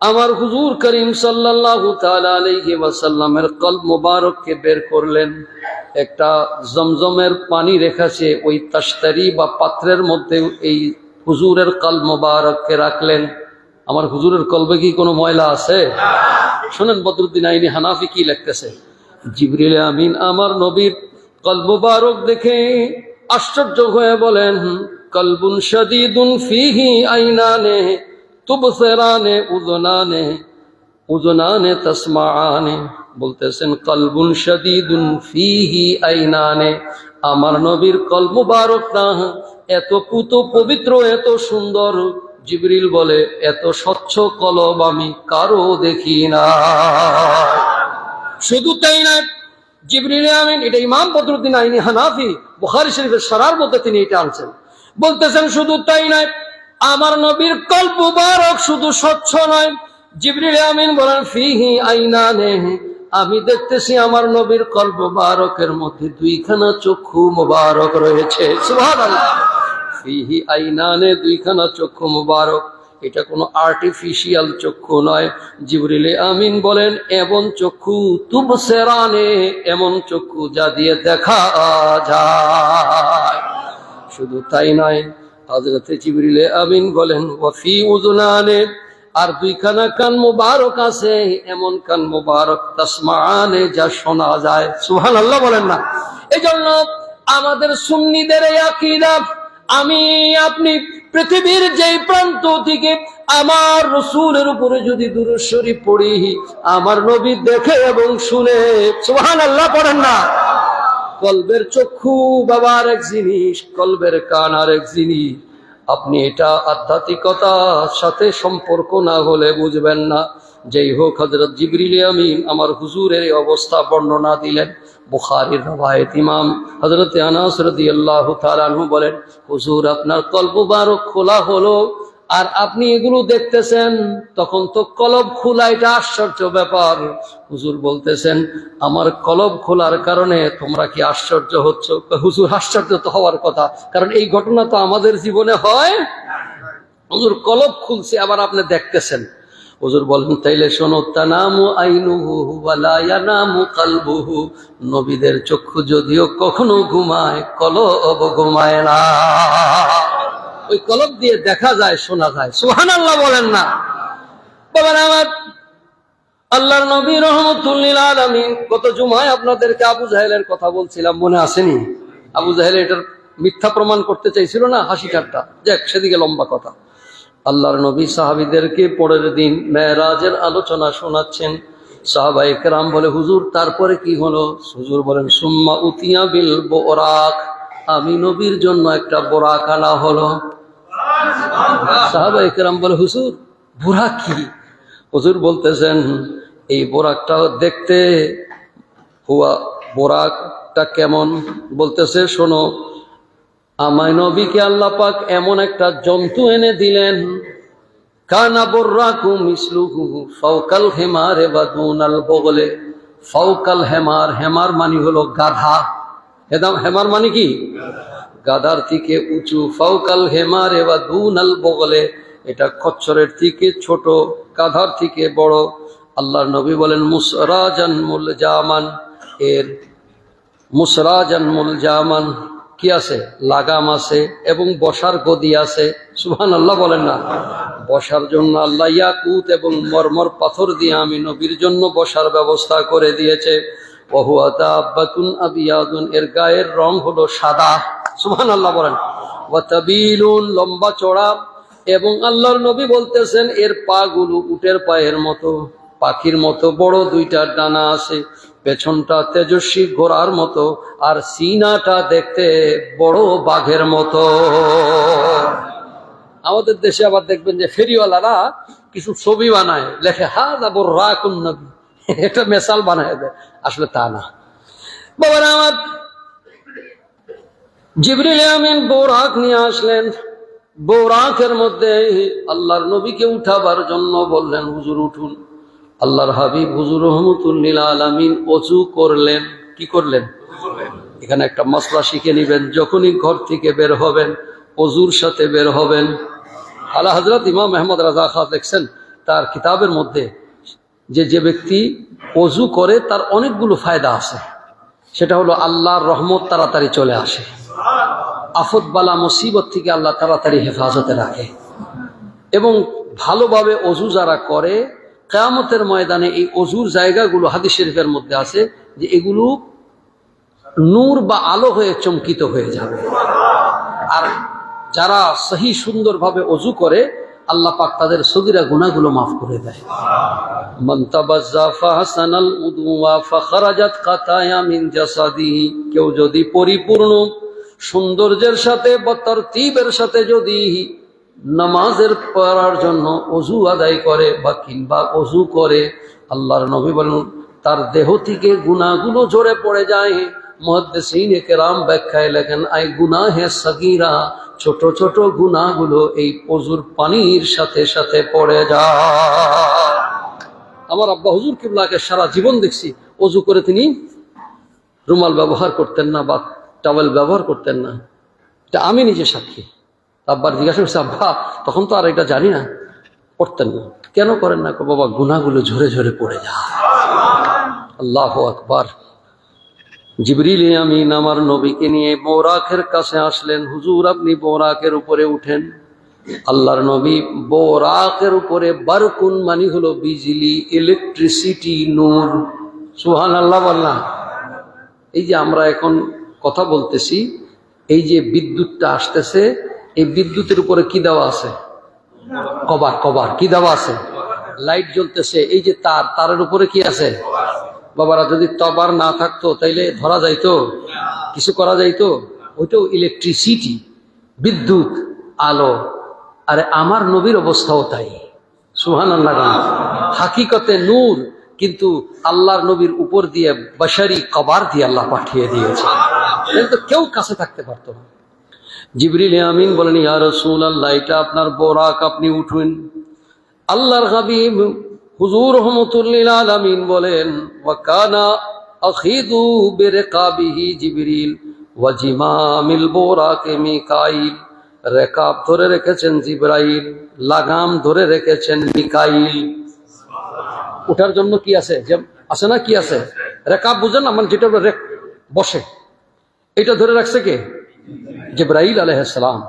আমার হুজুর করিম সাল্লাল্লাহু তাআলা আলাইহি ওয়াসাল্লামের কলব মোবারককে বের করলেন। একটা জমজমের পানি রেখেছে, ওই তাশতারি বা পাত্রের মধ্যে এই হুজুরের কলব মোবারককে রাখলেন। আমার হুজুরের কলবে কি কোনো ময়লা আছে? শুনেন বদরুদ্দিন আইনি হানাফি কি লিখতেছে। জিবরিল আমিন আমার নবীর কলব মোবারক দেখে আশ্চর্য হয়ে বলেন, কলবুন শাদীদুন ফীহি আইনানে তুবসিরানে উযনানে উযনানে তাসমাআনে। বলতেছেন কলবুন শাদীদুন ফীহি আইনানে, আমার নবীর কলব মোবারকটা এত পুত পবিত্র, এত সুন্দর। জিবরিল বলে, এত স্বচ্ছ কলব আমি কারো দেখি না। শুধু তাই না, জিবরিল আমিন, এটা ইমাম বদরুদ্দিন আইনি হানাফি বুখারী শরীফের শরার মধ্যে তিনি এটা আনছেন। বলতেছেন শুধু তাই নয়, আমার নবীর কলব মুবারক শুধু স্বচ্ছ নয়, জিবরিল আমিন বলেন ফীহি আইনানে, আমি দেখতেছি আমার নবীর কলব মুবারকের মধ্যে 2খানা চক্ষু মুবারক রয়েছে। সুবহানাল্লাহ। ফীহি আইনানে, 2খানা চক্ষু মুবারক। এটা কোনো আর্টিফিশিয়াল চক্ষু নয়। জিবরিল আমিন বলেন এমন চক্ষু, তুবসিরানে, এমন চক্ষু যা দিয়ে দেখা যায়। শুধু তাই নয়, হযরতে জিবরিল আমিন বলেন ওয়া ফি উযুনানে, আর 2খানা কান মুবারক আছে, এমন কান মুবারক তাসমাআনে, যা শোনা যায়। সুবহানাল্লাহ বলেন না। এজন্য আমাদের সুন্নিদের এই আকীদা, আমি আপনি পৃথিবীর যেই প্রান্ত থেকে আমার রাসূলের উপরে যদি দুরূদ শরীফ পড়ি, আমার নবী দেখে এবং শুনে। সুবহানাল্লাহ পড়েন না। কলবের চক্ষু বাবার এক জিনিস, কলবের কান আর এক জিনিস। আপনি এটা আধ্যাত্মিকতার সাথে সম্পর্ক না হলে বুঝবেন না। যেই হোক, হযরত জিবরিল আমিন আমার হুজুরের এই অবস্থা বর্ণনা দিলেন। বুখারীর রওয়ায়াত, ইমাম হযরত আনাস রাদিয়াল্লাহু তাআলা আনহু বলেন, হুজুর আপনার কলব মুবারক খোলা হলো আর আপনি এগুলো দেখতেছেন, তখন তো কলব খোলা, এটা আশ্চর্য ব্যাপার। হুজুর বলতেছেন আমার কলব খোলার কারণে তোমরা কি আশ্চর্য হচ্ছ? হুজুর আশ্চর্য তো হওয়ার কথা, কারণ এই ঘটনা তো আমাদের জীবনে হয়। হুজুর কলব খুলছে, আবার আপনি দেখতেছেন। হুজুর বলেন তাইলে শোনো, তানামু আইনুহু ওয়ালা ইয়ানামু কালবুহু, নবীদের চক্ষু যদিও কখনো ঘুমায়, কলব ঘুমায় না। ওই কলব দিয়ে দেখা যায়, শোনা যায়। সুবহানাল্লাহ বলেন না? বাবারা আমার, আল্লাহর নবী রাহমাতুল লিল আলামিন, গত জুমায় আপনাদেরকে আবু জাহেলের কথা বলছিলাম, মনে আসেনি? আবু জাহেল এটার মিথ্যা প্রমাণ করতে চাইছিল না, হাসি ঠাট্টা, যাক সেদিকে লম্বা কথা। আল্লাহর নবী সাহাবীদেরকে পরের দিন মেরাজের আলোচনা শোনাচ্ছেন। সাহাবায়ে কেরাম বলে, হুজুর তারপরে কি হলো? হুজুর বলেন, সুম্মা উতিয়া বিল বুরাক, আমি নবীর জন্য একটা বোরাক আনা হলো। সাহাবায়ে কেরাম বলে, হুজুর বুরাক কি? হুজুর বলতেছেন, এই বোরাকটা দেখতে, হুয়া বোরাকটা কেমন? বলতেছে, শোনো, আমায় নবীকে আল্লাহ পাক এমন একটা জন্তু এনে দিলেন, কানা বুরাকু মিসলুহু ফাওকাল হিমারে ওয়া দুনাল বগলে। ফাওকাল হেমার, হেমার মানে হলো গাধা, হেমার মানে কি? গাধার থেকে উঁচু। ফাওকাল হেমারে ওয়া দুনাল বগলে, এটা খচ্চরের থেকে ছোট, গাধার থেকে বড়। আল্লাহর নবী বলেন, মুসরাজান মুলজামান, এর মুসরাজান মুলজামান কি আছে? লাগাম আছে, এবং বসার গদি আছে। সুবহানাল্লাহ বলেন না? বসার জন্য আল্লাহ ইয়াকুত এবং মরমর পাথর দিয়ে আমি নবীর জন্য বসার ব্যবস্থা করে দিয়েছে। ওয়া হুয়া দাব্বাতুন আবিয়াদুন, এর গায়ের রং হলো সাদা। সুবহানাল্লাহ বলেন। ওয়া তাবিলুন, লম্বা চড়া। এবং আল্লাহর নবী বলতেছেন, এর পা গুলো উটের পায়ের মতো, পাখির মতো বড় দুইটা ডানা আছে, পেছনটা তেজস্বী ঘোড়ার মতো, আর সিনাটা দেখতে বড় বাঘের মতো। আমাদের দেশে আবার দেখবেন যে ফেরিওয়ালারা কিছু ছবি বানায়, লেখে হাযা বুররাকুন নবী, এটা মেসাল বানায় দেয়, আসলে তা না। বাবারা আমার, জিবরিল আমিন বোরাক নিয়ে আসলেন। বোরাকের মধ্যে আল্লাহর নবীকে উঠাবার জন্য বললেন, হুজুর উঠুন। আল্লাহর হাবিব হুজুর রাহমাতুল লিল আলামিন ওযু করলেন। কি করলেন? এখানে একটা মাসলা শিখে নেবেন, যখনই ঘর থেকে বের হবেন ওযুর সাথে বের হবেন। আলা হযরত ইমাম আহমদ রাজা খান দেখছেন তার কিতাবের মধ্যে, যে ব্যক্তি ওযু করে তার অনেকগুলো ফায়দা আছে। সেটা হলো আল্লাহর রহমত তাড়াতাড়ি চলে আসে, আফত বালা মুসিবত থেকে আল্লাহ তাড়াতাড়ি হেফাজতে রাখে, এবং ভালোভাবে ওযু যারা করে কিয়ামতের ময়দানে এই ওযুর জায়গাগুলো হাদিস শরীফের মধ্যে আছে যে এগুলো নূর বা আলো হয়ে চমকিত হয়ে যাবে। আর যারা সহি সুন্দরভাবে ওযু করে আল্লাহ পাক তাদের সগীরা গুনাহগুলো মাফ করে দেয়। মান তাবাজ্জা ফাহসানাল উদুয়া ফাখরাজাত কাতায়া মিন জাসাদিহি, কেউ যদি পরিপূর্ণ সৌন্দর্যের সাথে বা তরতিবের সাথে যদি নামাজের পড়ার জন্য ওযু আদায় করে বা কিংবা ওযু করে, আল্লাহর নবী বলেন তার দেহ থেকে গুনাহগুলো ঝরে পড়ে যায়। মুহাদ্দিসিন কেরাম ব্যাখ্যায় লেখেন, আই গুনাহে সগীরা, ছোট ছোট গুনাহগুলো এই ওযুর পানির সাথে সাথে পড়ে যায়। আমার আব্বা হুজুর কিবলাকে সারা জীবন দেখছি ওযু করে তিনি রুমাল ব্যবহার করতেন না বা টাওয়েল ব্যবহার করতেন না, এটা আমি নিজে সাক্ষী। আব্বার জিজ্ঞাসা করছে, আব্বা তখন তো আর এটা জানি না, করতেন না, কেন করেন না? বাবা গুনাহগুলো ঝরে ঝরে পড়ে যায়। আল্লাহু আকবার। জিবরিল আমিন আমার নবীকে নিয়ে বোরাকের কাছে আসলেন। হুজুর আপনি বোরাকের উপরে উঠেন। আল্লাহর নবী বোরাকের উপরে, বারকুন মানে হলো বিজলি, ইলেকট্রিসিটি, নূর। সুবহানাল্লাহ বললাম। এই যে আমরা এখন কথা বলতেছি, এই যে বিদ্যুৎটা আসতেছে, এই বিদ্যুতের উপরে কি দেওয়া আছে? কভার। কভার কি দেওয়া আছে? লাইট জ্বলতেছে, এই যে তারের উপরে কি আছে? বাবারা, যদি কভার না থাকতো তাইলে ধরা যাইতো, কিছু করা যাইতো? ওইটাও ইলেকট্রিসিটি, বিদ্যুৎ, আলো। আরে আমার নবীর অবস্থাও তাই। সুবহানাল্লাহ। হাকিকতে নূর, কিন্তু আল্লাহর নবীর উপর দিয়ে বাশারি কভার দিয়ে আল্লাহ পাঠিয়ে দিয়েছে, কিন্তু কেউ কাছে থাকতে পারতো না। জিবরিল আমিন বলেন, ইয়া রাসূলুল্লাহ, এটা আপনার বোরাক, আপনি উঠুন। আল্লাহর হাবিব হুজুর রাহমাতুল লিল আলামিন বলেন, ওয়া কানা আখিদু বিরিকাবিহি জিবরিল ওয়া জিমামিল বোরাক মিকাইল। রেকাব ধরে রেখেছেন জিবরাইল, লাগাম ধরে রেখেছেন মিকাইল। ওঠার জন্য কি আছে, যে আছে না, কি আছে, রেকাব বুঝেন না, মানে যেটা বসে, এটা ধরে রাখছে কে? জিবরাইল আলাইহিস সালাম।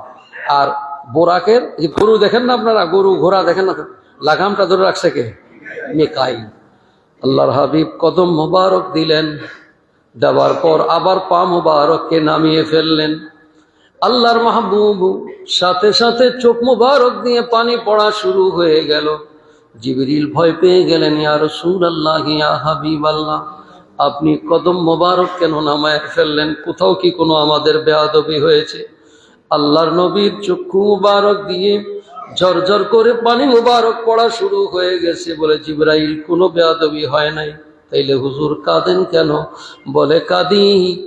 আর বোরাকের যে গরু দেখেন না আপনারা, গরু ঘোড়া দেখেন না, লাগামটা ধরে রাখছে কে? মিকাইল। আল্লাহর হাবিব কদম মোবারক দিলেন, দেওয়ার পর আবার পা মোবারককে নামিয়ে ফেললেন। আল্লাহর মাহবুব সাথে সাথে চোখ মোবারক দিয়ে পানি পড়া শুরু হয়ে গেল। জিবরিল ভয় পেয়ে গেলেন, ইয়া রাসূলুল্লাহ, ইয়া হাবিবাল্লাহ, আপনি কদম মোবারক কেন নামায় ফেললেন? কোথাও কি কোনো আমাদের বেয়াদবি হয়েছে? আল্লাহর নবীর চক্ষু মুবারক দিয়ে ঝরঝর করে পানি মুবারক পড়া শুরু হয়ে গেছে। বলে, জিবরাইল, কোনো বেয়াদবি হয় নাই। তাইলে হুজুর কাঁদেন কেন? বলে, কাঁদি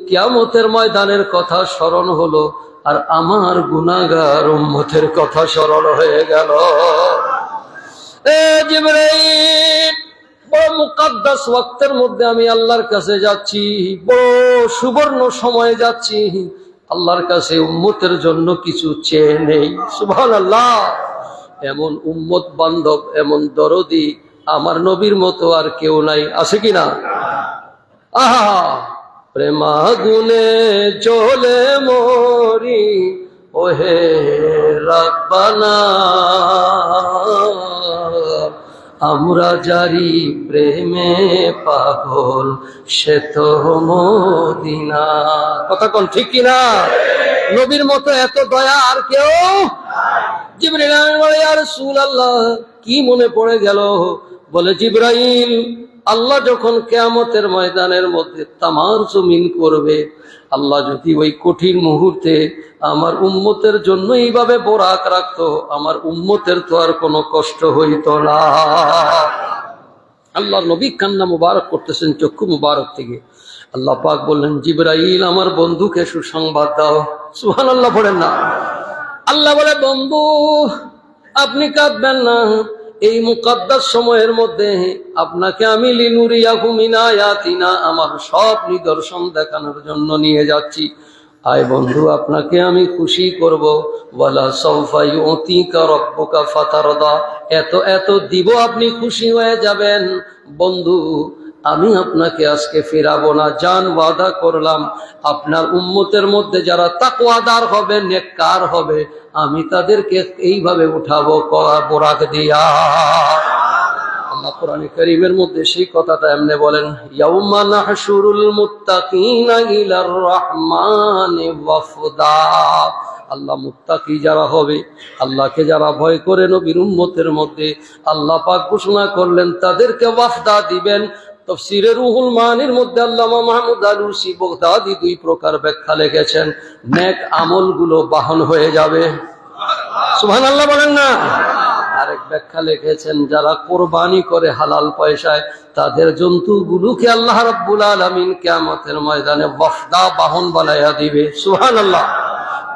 কিয়ামতের ময়দানের কথা স্মরণ হলো, আর আমার গুনাহগার উম্মতের কথা স্মরণ হয়ে গেল। এ জিবরাইল, বড় মুকাদ্দাস ওয়াক্তের মধ্যে আমি আল্লাহর কাছে যাচ্ছি, বড় সুবর্ণ সময়ে যাচ্ছি। আল্লাহর কাছে উম্মতের জন্য কিছু চেয়ে নেই। সুবহানাল্লাহ। এমন উম্মত বান্ধব, এমন দরদি আমার নবীর মতো আর কেউ নাই, আছে কিনা? আহা, প্রেমাগুনে জ্বলে মরি, ওহে রাব্বানা, আমরা জারি প্রেমে পাগল, সে তো মদিনা। কথা কোন ঠিক কিনা? নবীর মতো এত দয়া আর কেউ? জিবরাইল বলে, ইয়া রাসূলুল্লাহ, কি মনে পড়ে গেল? বলে, জিবরাইল, আল্লাহ যখন কিয়ামতের ময়দানের মধ্যে তামার জমিন করবে, আল্লাহ যদি ওই কঠিন মুহূর্তে আমার উম্মতের জন্য এইভাবে বোরাক রাখতো, আমার উম্মতের তো আর কোনো কষ্ট হইত না। আল্লাহর নবী কান্না মুবারক করতেছেন চক্ষু মুবারক থেকে। আল্লাহ পাক বললেন, জিবরাইল, আমার বন্ধুকে সুসংবাদ দাও। সুবহানাল্লাহ পড়েন না। আল্লাহ বলে, বন্ধু, আপনি কাঁদবেন না। এই মুকাদ্দাস সময়ের মধ্যে আপনাকে আমি লিনুরিয়াহু মিন আয়াতিনা, আমার সব নিদর্শন দেখানোর জন্য নিয়ে যাচ্ছি। আয় বন্ধু, আপনাকে আমি খুশি করব। ওয়ালা সাউফা ইউতিকা রাব্বুকা ফাতারদা, এত এত দিব, আপনি খুশি হয়ে যাবেন। বন্ধু, আমি আপনাকে আজকে ফেরাবো না, জান ওয়াদা করলাম। আপনার উম্মতের মধ্যে যারা তাকওয়াদার হবে, নেককার হবে, আমি তাদেরকে এইভাবে উঠাবো বোরাক দিয়া। আল্লাহ কোরআনে কারীমের মধ্যে সেই কথাটা এমনি বলেন, ইয়াউমা নাহশুরুল মুত্তাকিনা ইলার রহমানি ওয়াফদা। আল্লাহ মুত্তাকি যারা হবে, আল্লাহকে যারা ভয় করে নবীর উম্মতের মধ্যে, আল্লাহ পাক ঘোষণা করলেন তাদেরকে ওয়াফদা দিবেন। তাফসীরে রুহুল মানির মধ্যে আল্লামা মাহমুদ আলুসি বাগদাদি দুই প্রকার ব্যাখ্যা লিখেছেন। নেক আমলগুলো বাহন হয়ে যাবে। সুবহানাল্লাহ বলেন না। আরেক ব্যাখ্যা লিখেছেন, যারা কোরবানি করে হালাল পয়সায়, তাদের জন্তুগুলোকে আল্লাহ রাব্বুল আলামিন কিয়ামতের ময়দানে ওয়াফদা বাহন বানায়া দিবে। সুবহানাল্লাহ।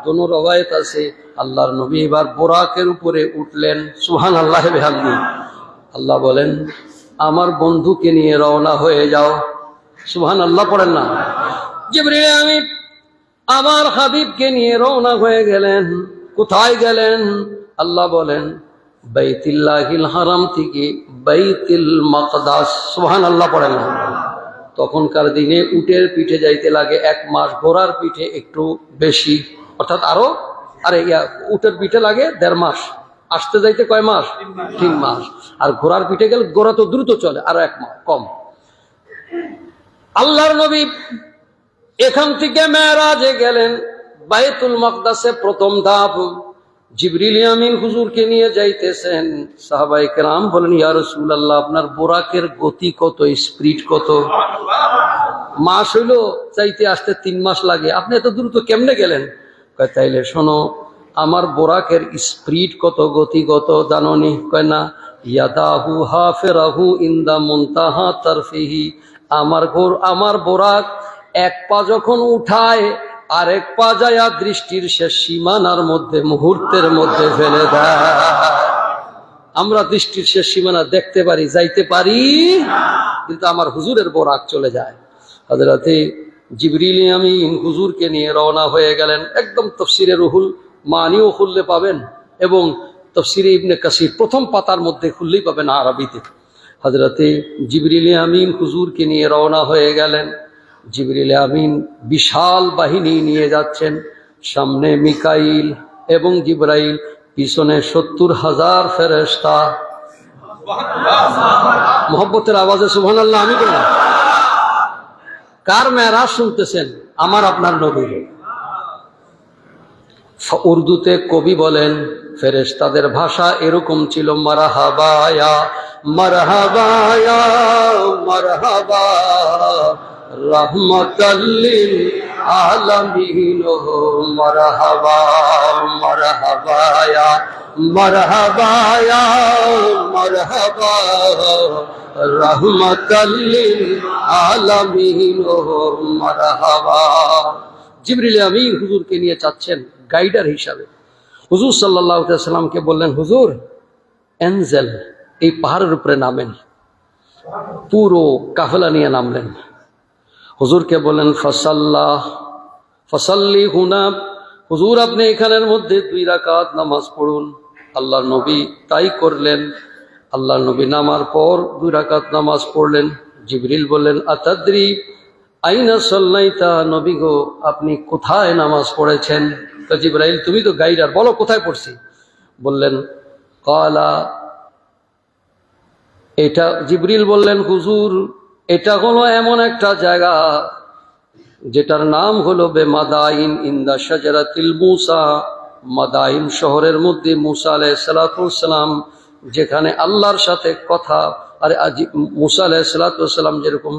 দোনো রওয়ায়াত আছে। আল্লাহর নবী এবার বোরাকের উপরে উঠলেন। সুবহানাল্লাহ বিহামদি। আল্লাহ বলেন, আমার বন্ধুকে নিয়ে রওনা হয়ে যাও। সুবহানাল্লাহ পড়েন না। জিবরিল আমিন আমার হাবিবকে নিয়ে রওনা হয়ে গেলেন। কোথায় গেলেন? আল্লাহ বলেন, বাইতুল্লাহিল হারাম থেকে বাইতুল মাকদাস। সুবহানাল্লাহ পড়েন না। তখনকার দিনে উটের পিঠে যাইতে লাগে 1 মাস, ঘোড়ার পিঠে একটু বেশি, অর্থাৎ উটের পিঠে লাগে 1.5 মাস, আসতে যাইতে কয় মাস? 3 মাস। আর ঘোড়ার পিঠে গেলে, ঘোড়া তো দ্রুত চলে, আরো 1 মাস কম। আল্লাহর নবী এখান থেকে মেরাজে গেলেন। বাইতুল মাকদাসে প্রথম ধাপ। জিবরিল আমিন হুজুরকে নিয়ে যাইতেছেন। সাহাবায়ে কেরাম বলেন, ইয়া রাসূলুল্লাহ, আপনার বোরাকের গতি কত, স্পিড কত? মাস হইল চাইতে আসতে 3 মাস লাগে, আপনি এত দ্রুত কেমনে গেলেন? কয়, তাইলে শোনো, আমার বোরাকের স্পিড কত, গতি কত জানোনি? কয় না। ইয়াদাহু হাফিরাহু ইনদা মুনতাহা তারফিহি, আমার বোরাক 1 পা যখন উঠায়, আরেক পা যায়া দৃষ্টির শেষ সীমানার মধ্যে মুহূর্তের মধ্যে ফেলে দেয়। আমরা দৃষ্টির শেষ সীমানা দেখতে পারি, যাইতে পারি, কিন্তু আমার হুজুরের বোরাক চলে যায়। হযরতে জিবরিল আমিন হুজুরকে নিয়ে রওনা হয়ে গেলেন। একদম তাফসীরে রুহুল মানিও খুললে পাবেন, এবং তাফসীরে ইবনে কাসির প্রথম পাতার মধ্যে খুললেই পাবেন আরবিতে। হযরতে জিবরিল আমিন হুজুরকে নিয়ে রওনা হয়ে গেলেন। জিবরিল আমিন বিশাল বাহিনী নিয়ে যাচ্ছেন, সামনে মিকাইল এবং জিবরাইল, পিছনে 70,000 ফেরেশতা। মোহব্বতের আওয়াজে সুবহানাল্লাহ আমি বলি। কার মেরাজ শুনতেছেন? আমার আপনার নবীর। উর্দুতে কবি বলেন, ফেরেশতাদের ভাষা এরকম ছিল, মারহাবা ইয়া মারহাবা ইয়া মারহাবা রাহমাতাল লিল আলামিন, মারহাবা মারহাবা ইয়া মারহাবা ইয়া মারহাবা রাহমাতাল লিল আলামিন, মারহাবা। জিবরিল আমিন হুজুরকে নিয়ে যাচ্ছেন গাইডার হিসাবে। হুজুর সাল্লাল্লাহু আলাইহি ওয়াসাল্লামকে বললেন, হুজুর এনজেল, এই পাহাড়ের উপরে নামেন। পুরো কাফেলা নিয়ে নামলেন। হুজুরকে বললেন, ফাসাল্লি হুনা, হুজুর আপনি এখানের মধ্যে 2 রাকাত নামাজ পড়ুন। আল্লাহর নবী তাই করলেন। আল্লাহর নবী নামার পর 2 রাকাত নামাজ পড়লেন। জিবরিল বললেন, আতাদরি আইনা সাল্লাইতা, নবী গো আপনি কোথায় নামাজ পড়েছেন? তো জিবরাইল, তুমি তো গাইডার, বলো কোথায় পড়ছি। বললেন কালা, এটা জিবরিল বললেন, হুজুর এটা হলো এমন একটা জায়গা যেটার নাম হলো বেমাদাইন ইনদা শাজারাতিল মুসা। মাদাইন শহরের মধ্যে মুসা আলাইহিস সালাতু ওয়াস সালাম যেখানে আল্লাহর সাথে কথা, আর মুসা আলাইহিস সালাতু ওয়াস সালাম যেরকম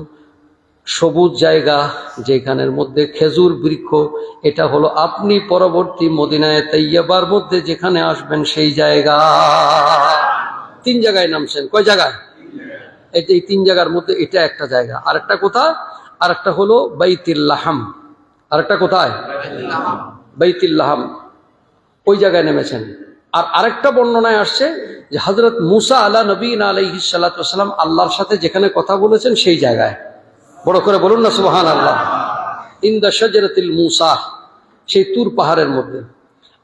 সবুজ জায়গা যেখানের মধ্যে খেজুর বৃক্ষ, এটা হলো আপনি পরবর্তী মদিনায়ে তাইয়্যিবার মধ্যে যেখানে আসবেন সেই জায়গা। 3 জায়গায় নামছেন। কয় জায়গায়? এই 3 জায়গার মধ্যে এটা একটা জায়গা। আরেকটা কোথায়? আরেকটা হলো বাইতুল লাহাম। আরেকটা কোথায়? বাইতুল লাহাম, ওই জায়গায় নেমেছেন। আর আরেকটা বর্ণনায় আসছে যে হযরত মুসা আলা নবীনা আলাইহিস সালাতু ওয়াস সালাম আল্লাহর সাথে যেখানে কথা বলেছেন সেই জায়গায়। বড় করে বলুন না সুবহানাল্লাহ। ইনদা শাজারাতিল মুসা, সেই তুর পাহাড়ের মধ্যে।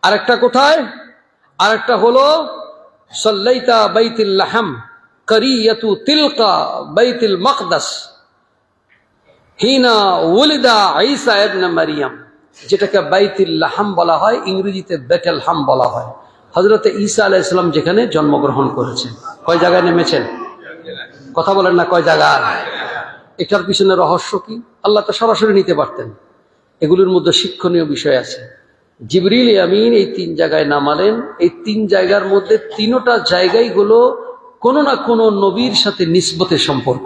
আরেকটা কোথায়? আরেকটা হলো সাল্লাইতা বাইতুল লাহাম কারিয়াতু তিলকা বাইতুল মাকদাস হিনা ওয়ালিদা ঈসা ইবনে মারইয়াম, যেটাকে বাইতুল লাহাম বলা হয়, ইংরেজিতে বেথলেহেম বলা হয়। হযরত ঈসা আলাইহিস সালাম যেখানে জন্মগ্রহণ করেছেন। কয় জায়গায় নেমেছেন? কথা বলেন না, কয় জায়গায়? এটার পিছনে রহস্য কি? আল্লাহ তো সরাসরি নিতে পারতেন। এগুলোর মধ্যে শিক্ষণীয় বিষয় আছে। জিবরিল আমিন এই 3 জায়গায় নামালেন। এই 3 জায়গার মধ্যে 3টা জায়গায় গুলো কোনো না কোনো নবীর সাথে নিসবতের সম্পর্ক।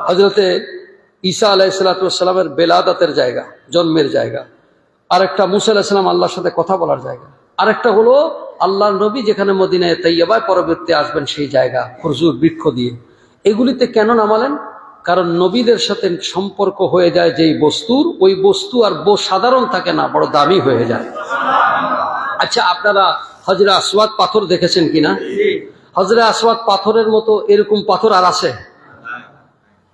হযরতে ঈসা আলাইহিস সালাতু ওয়াস সালামের বেলাদাতের জায়গা, জন্মের জায়গা। আরেকটা মুসা আলাইহিস সালাম আল্লাহর সাথে কথা বলার জায়গা। আরেকটা হলো আল্লাহর নবী যেখানে মদিনায়ে তাইয়্যিবায় পরবর্তী আসবেন সেই জায়গা, খেজুর বৃক্ষ দিয়ে। এগুলিতে কেন নামালেন? কারণ নবীদের সাথে সম্পর্ক হয়ে যায় যেই বস্তুর, ওই বস্তু আর সাধারণ থাকে না, বড় দামি হয়ে যায়। আচ্ছা, আপনারা হজরে আসওয়াদ পাথর দেখেছেন কিনা? হজরে আসওয়াদ পাথরের মতো এরকম পাথর আর আছে?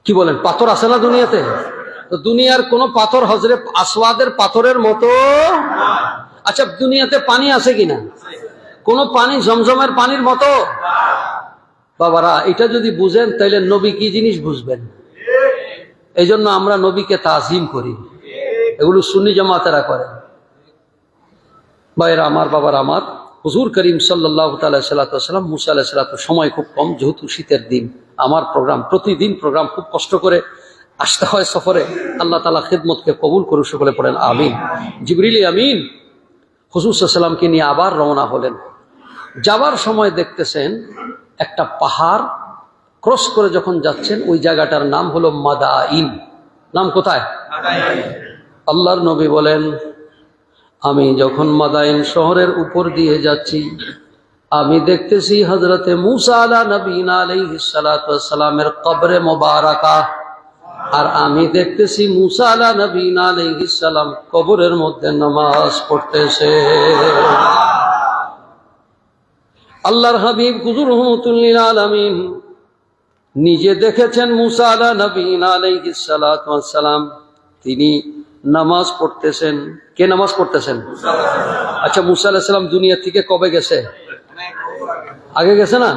কি বলেন, পাথর আছে না দুনিয়াতে? তো দুনিয়ার কোন পাথর হজরে আসওয়াদের পাথরের মতো? আচ্ছা, দুনিয়াতে পানি আছে কিনা? কোন পানি জমজমের পানির মতো? বাবারা, এটা যদি বুঝেন তাহলে নবী কি জিনিস বুঝবেন। এই জন্য আমরা নবীকে তাজিম করি। এগুলো সুন্নি জামাতেরা করে। ভাইরা আমার, বাবার আমার, হুজুর করিম সাল্লাল্লাহু তাআলা সাল্লাতু ওয়াস সালাম মুসা আলাইহিস সালাতু, সময় খুব কম, যেহেতু শীতের দিন, আমার প্রোগ্রাম প্রতিদিন প্রোগ্রাম খুব কষ্ট করে আসতে হয় সফরে। আল্লাহ তাআলা খিদমতকে কবুল করুন, সকলে পড়েন আমিন। জিবরিল আমিন হুজুর সাল্লাল্লাহু আলাইহি ওয়াসাল্লামকে নিয়ে আবার রওনা হলেন। যাবার সময় দেখতেছেন একটা পাহাড় ক্রস করে যখন যাচ্ছেন, ওই জায়গাটার নাম হলো মাদাইন। নাম কোথায়? আল্লাহর নবী বলেন, আমি যখন মাদাইন শহরের উপর দিয়ে যাচ্ছি, আমি দেখতেছি হযরতে মুসা আলা নবীনা আলাইহিস সালাতু ওয়াস সালামের কবরে মোবারকা। আর আমি দেখতেছি মুসা আলা নবীনা আলাইহিস সালাম কবরের মধ্যে নামাজ পড়তেছে। আল্লাহর হাবিব হুজুর রাহমাতুল লিল আলামিন নিজে দেখেছেন মুসা আলা নবীনা আলাইহিস সালাতু ওয়াস সালাম তিনি নামাজ পড়তেছেন। কে নামাজ পড়তেছেন? আচ্ছা, মুসা আলাইহিস সালাম দুনিয়া থেকে কবে গেছে? আগে গেছে না?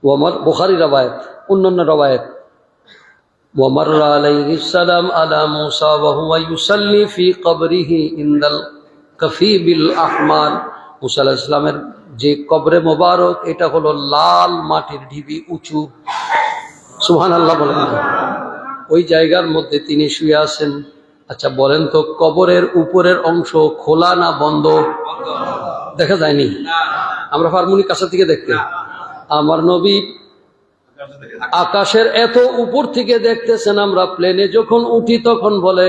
ওমর বুখারী রওয়ায়াত, অন্যান্য রওয়ায়াত ومر عليه السلام على موسى وهو يصلي في قبره عند الكفيب الأحمر মুসা আলাইহিস সালামের যে কবরে মোবারক এটা হলো লাল মাটির ঢিবি উঁচু, সুবহানাল্লাহ বলেন না, ওই জায়গার মধ্যে তিনি শুয়ে আছেন। আচ্ছা বলেন তো কবরের উপরের অংশ খোলা না বন্ধ? দেখা যায়নি, আমরা ফার্মুনি কাছে থেকে দেখতে। আমার নবী আকাশের এত উপর থেকে দেখতেছেন, আমরা প্লেনে যখন উঠি তখন বলে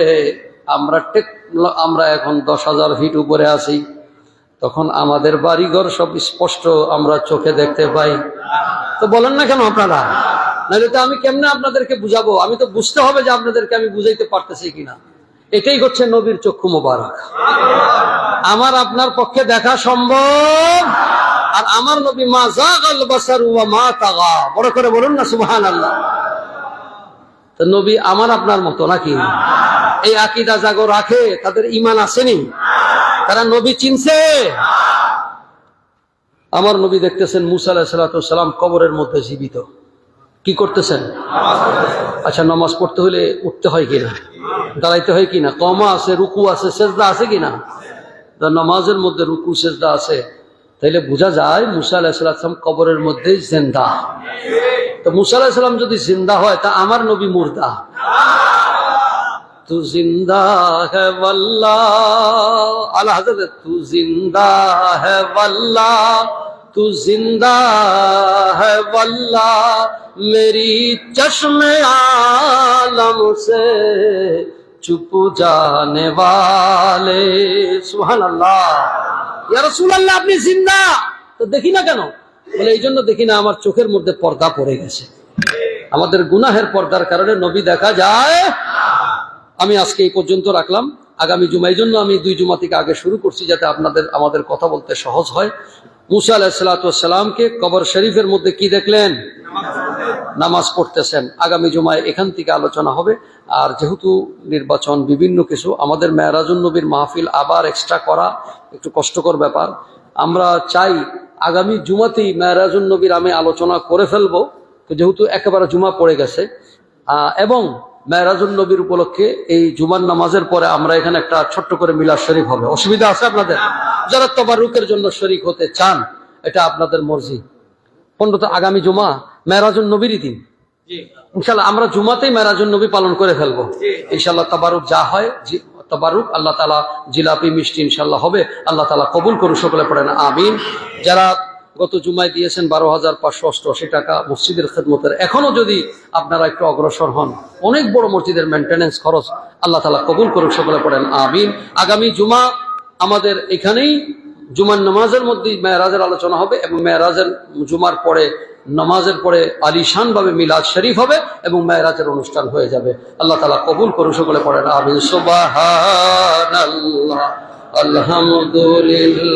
আমরা এখন 10,000 ফিট উপরে আছি, তখন আমাদের বাড়িঘর সব স্পষ্ট আমরা চোখে দেখতে পাই। তো বলেন না কেন আপনারা? নাহলে তো আমি কেমনে আপনাদেরকে বুঝাবো? আমি তো বুঝতে হবে যে আপনাদেরকে আমি বুঝাইতে পারতেছি কিনা। এটাই হচ্ছে নবীর চক্ষু মোবারক। আমার আপনার পক্ষে দেখা সম্ভব, আর আমার নবী মা যাগাল বাসারু ওয়া মা তাগা, বড় করে বলুন না সুবহানাল্লাহ। তো নবী আমার আপনার মতো নাকি? এই আকীদা জাগো রাখে, তাদের ঈমান আসেনি, তারা নবী চিনছে। আমার নবী দেখতেছেন মুসা আলাইহিস সালাম কবরের মধ্যে জীবিত, কি করতেছেন? আচ্ছা নামাজ পড়তে হলে উঠতে হয় কিনা, দাঁড়াইতে হয় কিনা, কমা আছে, রুকু আছে, সেজদা আছে কিনা? নামাজের মধ্যে রুকু সেজদা আছে, তাইলে বোঝা যায় মুসা আলাইহিস সালাম কবরের মধ্যে জিন্দা। তো মুসা আলাইহিস সালাম যদি জিন্দা হয় তা আমার নবী মুর্দা। তু জিন্দা হ্যায় ওয়াল্লাহ, আলা হযরত তু জিন্দা হ্যায় ওয়াল্লাহ, তু জিন্দা হ্যায় ওয়াল্লাহ, মেরি চশমে আলম সে চুপ জানে ওয়ালে, সুবহানাল্লাহ। ইয়া রাসূলুল্লাহ আপনি জিন্দা, তো দেখি না কেন? বলে এই জন্য দেখি না, আমার চোখের মধ্যে পর্দা পড়ে গেছে, আমাদের গুনাহের পর্দার কারণে নবী দেখা যায়। আমি আজকে এই পর্যন্ত রাখলাম, আগামী জুমা, এই জন্য আমি 2 জুমা থেকে আগে শুরু করছি যাতে আমাদের কথা বলতে সহজ হয়। মুসা আলাইহিস সালামকে কবর শরীফের মধ্যে কি দেখলেন? নামাজ পড়তেছেন। আগামী জুমায় এখান থেকে আলোচনা হবে। আর যেহেতু নির্বাচন বিভিন্ন কিছু, আমাদের মেরাজুন নবীর মাহফিল আবার এক্সট্রা করা একটু কষ্টকর ব্যাপার। আমরা চাই আগামী জুমাতেই মেরাজুন নবীর আমি আলোচনা করে ফেলবো, যেহেতু একেবারে জুমা পড়ে গেছে। এবং মেরাজুন নবীর উপলক্ষে এই জুমার নামাজের পরে আমরা এখানে একটা ছোট্ট করে মিলাদ শরীফ হবে। অসুবিধা আছে আপনাদের? যারা তাবারুকের জন্য শরীক হতে চান এটা আপনাদের মর্জি। 15 আগামী জুমা মেরাজুন নবীরই দিন, ইনশাল্লাহ আমরা জুমাতেই মেরাজুন নবী পালন করে ফেলবো ইনশাল্লাহ। তাবারুক যা হয় তাবারুক আল্লাহ তাআলা, জিলাপি মিষ্টি ইনশাল্লাহ হবে, আল্লাহ তাআলা কবুল করুন, সকলে পড়েন আমিন। যারা গত জুমায় দিয়েছেন 12,588 টাকা মসজিদের খেদমতের, এখনো যদি আপনারা একটু অগ্রসর হন, অনেক বড় মসজিদের মেনটেনেন্স খরচ, আল্লাহ তাআলা কবুল করুন, সকলে পড়েন আমিন। আগামী জুমা আমাদের এখানেই জুমার নামাজের মধ্যে মেরাজের আলোচনা হবে, এবং মেরাজের জুমার পরে নামাজের পরে আলিশান ভাবে মিলাদ শরীফ হবে এবং মেরাজের অনুষ্ঠান হয়ে যাবে। আল্লাহ তাআলা কবুল করুন, সকলে পড়েন আমিন। সুবহানাল্লাহ, আলহামদুলিল্লাহ।